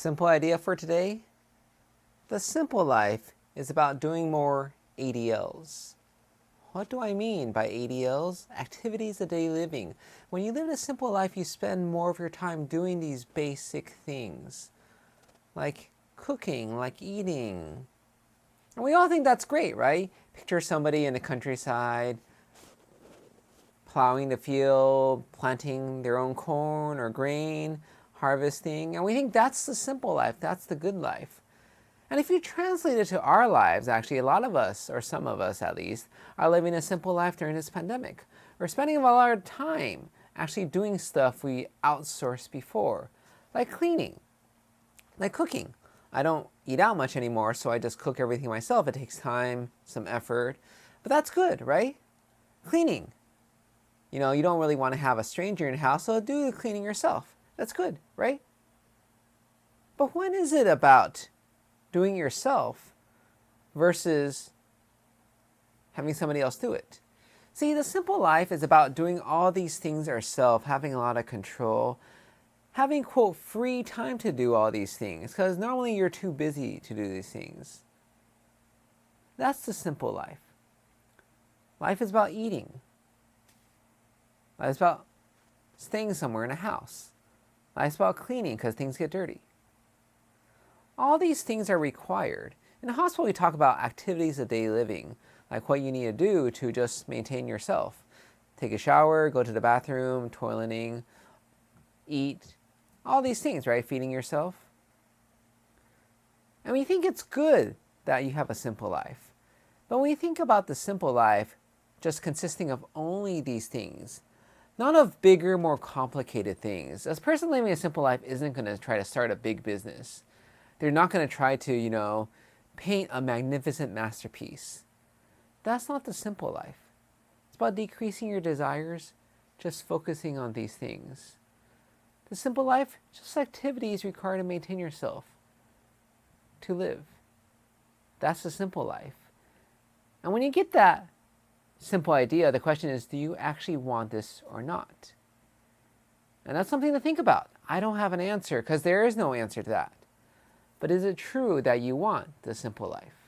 Simple idea for today? The simple life is about doing more ADLs. What do I mean by ADLs? Activities of daily living. When you live a simple life, you spend more of your time doing these basic things, like cooking, like eating. And we all think that's great, right? Picture somebody in the countryside, plowing the field, planting their own corn or grain, harvesting, and we think that's the simple life, that's the good life. And if you translate it to our lives, actually, a lot of us, or some of us at least, are living a simple life during this pandemic. We're spending a lot of time actually doing stuff we outsourced before, like cleaning, like cooking. I don't eat out much anymore, so I just cook everything myself. It takes time, some effort, but that's good, right? Cleaning. You know, you don't really want to have a stranger in your house, so do the cleaning yourself. That's good, right? But when is it about doing it yourself versus having somebody else do it? See, the simple life is about doing all these things ourselves, having a lot of control, having, quote, free time to do all these things, because normally you're too busy to do these things. That's the simple life. Life is about eating. Life is about staying somewhere in a house. Life is about cleaning because things get dirty. All these things are required. In the hospital, we talk about activities of daily living, like what you need to do to just maintain yourself. Take a shower, go to the bathroom, toileting, eat, all these things, right? Feeding yourself. And we think it's good that you have a simple life. But when we think about the simple life just consisting of only these things, not of bigger, more complicated things. As a person living a simple life isn't going to try to start a big business. They're not going to try to, paint a magnificent masterpiece. That's not the simple life. It's about decreasing your desires, just focusing on these things. The simple life, just activities required to maintain yourself, to live. That's the simple life. And when you get that simple idea, the question is, do you actually want this or not? And that's something to think about. I don't have an answer because there is no answer to that. But is it true that you want the simple life?